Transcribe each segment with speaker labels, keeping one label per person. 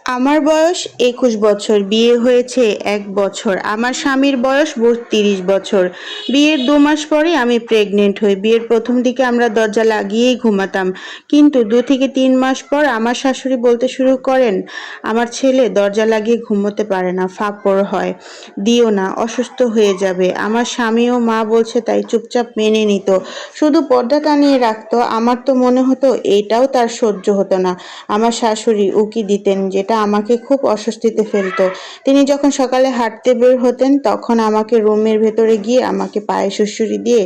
Speaker 1: আমার বয়স ২১ বছর, বিয়ে হয়েছে ১ বছর। আমার স্বামীর বয়স ৩২ বছর। বিয়ের ২ মাস পরে আমি প্রেগনেন্ট হই। বিয়ের প্রথম দিকে আমরা দরজা লাগিয়েই ঘুমাতাম, কিন্তু ২ থেকে ৩ মাস পর আমার শাশুড়ি বলতে শুরু করেন, আমার ছেলে দরজা লাগিয়ে ঘুমোতে পারে না, ফাঁপড় হয়, দিও না, অসুস্থ হয়ে যাবে। আমার স্বামী ও মা বলছে তাই চুপচাপ মেনে নিত, শুধু পর্দা টানিয়ে রাখতো। আমার তো মনে হতো এটাও তার সহ্য হতো না। আমার শাশুড়ি উকি দিতেন, যেটা আমাকে খুব অস্বস্তিতে ফেলতো। তিনি যখন সকালে হাঁটতে বের হতেন তখন আমাকে রুমের ভেতরে গিয়ে আমাকে পায়ে সুড়সুড়ি দিয়ে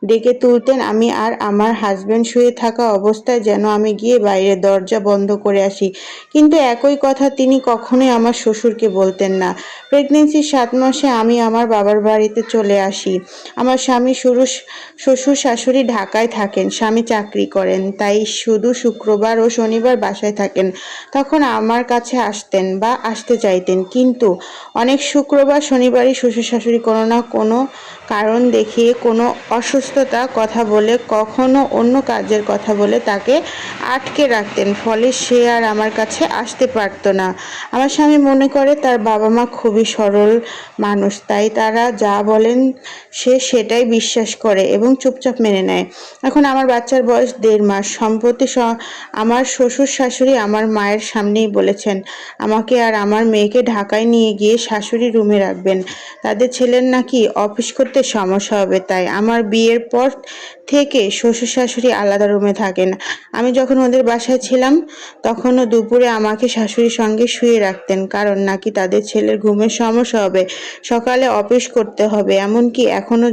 Speaker 1: ডেকে তুলতেন। আমি আর আমার হাজবেন্ড শুয়ে থাকা অবস্থায় যেন আমি গিয়ে বাইরে দরজা বন্ধ করে আসি, কিন্তু একই কথা তিনি কখনোই আমার শ্বশুরকে বলতেন না। প্রেগনেন্সির ৭ মাসে আমি আমার বাবার বাড়িতে চলে আসি। আমার স্বামী শ্বশুর শাশুড়ি ঢাকায় থাকেন, স্বামী চাকরি করেন, তাই শুধু শুক্রবার ও শনিবার বাসায় থাকেন। তখন আমার কাছে আসতেন বা আসতে চাইতেন, কিন্তু অনেক শুক্রবার শনিবারই শ্বশুর শাশুড়ি কোনো না কোনো কারণ দেখিয়ে, কোনো অসুস্থতা কথা বলে, কখনো অন্য কাজের কথা বলে তাকে আটকে রাখতেন, ফলে সে আর আমার কাছে আসতে পারত না। আমার স্বামী মনে করে তার বাবা মা খুবই সরল মানুষ, তাই তারা যা বলেন সে সেটাই বিশ্বাস করে এবং চুপচাপ মেনে নেয়। এখন আমার বাচ্চার বয়স ১.৫ মাস। সম্প্রতি আমার শ্বশুর শাশুড়ি আমার মায়ের সামনেই বলেছেন আমাকে আর আমার মেয়েকে ঢাকায় নিয়ে গিয়ে শাশুড়ি রুমে রাখবেন, তাদের ছেলের নাকি অফিস করতে সমস্যা হবে। তাই আমার বিয়ের পর থেকে শ্বশুর শাশুড়ি আলাদা রুমে থাকেন। আমি যখন ওদের বাসায় ছিলাম তখনও দুপুরে আমাকে শাশুড়ির সঙ্গে শুয়ে রাখতেন, কারণ নাকি তাদের ছেলের ঘুমের সমস্যা হবে, সকালে অফিস করতে হবে। এমনকি এখনও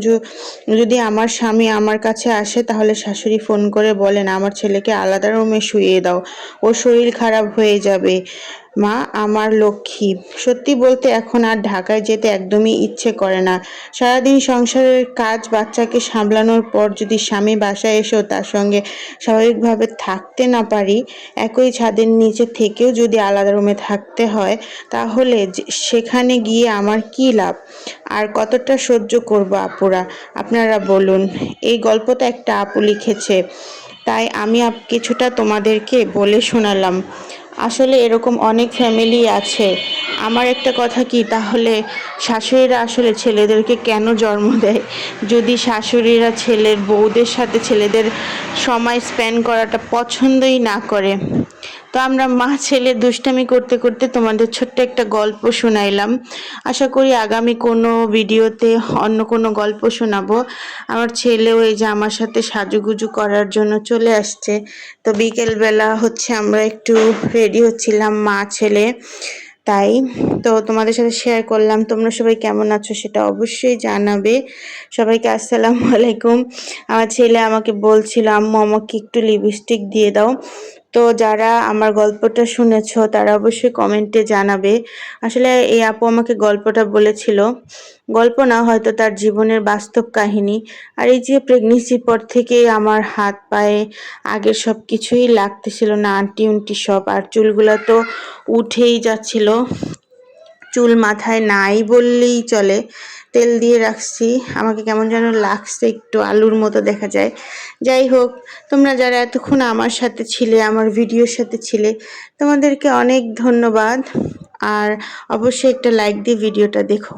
Speaker 1: যদি আমার স্বামী আমার কাছে আসে তাহলে শাশুড়ি ফোন করে বলেন আমার ছেলেকে আলাদা রুমে শুইয়ে দাও, ওর শরীর খারাপ হয়ে যাবে। মা আমার লক্ষ্মী। সত্যি বলতে এখন আর ঢাকায় যেতে একদমই ইচ্ছে করে না। সারাদিন সংসারের কাজ, বাচ্চাকে সামলানোর পর যদি স্বামী বাসায় এসেও তার সঙ্গে স্বাভাবিকভাবে থাকতে না পারি, একই ছাদের নিচে থেকেও যদি আলাদা রুমে থাকতে হয়, তাহলে সেখানে গিয়ে আমার কী লাভ? আর কতটা সহ্য করব আপুরা, আপনারা বলুন। এই গল্পটা একটা আপু লিখেছে, তাই আমি কিছুটা তোমাদেরকে বলে শোনালাম। আসলে এরকম অনেক ফ্যামিলি আছে। আমার একটা কথা কি, তাহলে শাশুড়িরা আসলে ছেলেদেরকে কেন জন্ম দেয়? যদি শাশুড়িরা ছেলের বউদের সাথে ছেলেদের সময় স্পেন্ড করাটা পছন্দই না করে। তো আমরা মা ছেলে দুষ্টামি করতে করতে তোমাদের ছোট্ট একটা গল্প শোনাইলাম। আশা করি আগামী কোনো ভিডিওতে অন্য কোনো গল্প শোনাবো। আমার ছেলেও এই যে আমার সাথে সাজুগুজু করার জন্য চলে আসছে। তো বিকেলবেলা হচ্ছে আমরা একটু রেডি হচ্ছিলাম মা ছেলে, তাই তো তোমাদের সাথে শেয়ার করলাম। তোমরা সবাই কেমন আছো সেটা অবশ্যই জানাবে। সবাইকে আসসালামু আলাইকুম। আমার ছেলে আমাকে বলছিল আম্মু আমাকে একটু লিপস্টিক দিয়ে দাও। তো যারা আমার গল্পটা শুনেছো তারা অবশ্যই কমেন্টে জানাবে। আসলে এই আপু আমাকে গল্পটা বলেছিল, গল্প না, হয়তো তার জীবনের বাস্তব কাহিনী। আর এই যে প্রেগনেন্সির পর থেকে আমার হাত পায়ে আগের সব কিছুই লাগতেছিল না, আন্টি উন্টি সব, আর চুলগুলা তো উঠেই যাচ্ছিল। চুল মাথায় নাই বললেই চলে। তেল দিয়ে রাখছি, আমাকে কেমন যেন লাগছে, একটু আলুর মতো দেখা যায়। যাই হোক, তোমরা যারা এতক্ষণ আমার সাথে ছিলে, আমার ভিডিওর সাথে ছিলে, তোমাদেরকে অনেক ধন্যবাদ। আর অবশ্যই একটা লাইক দিয়ে ভিডিওটা দেখো।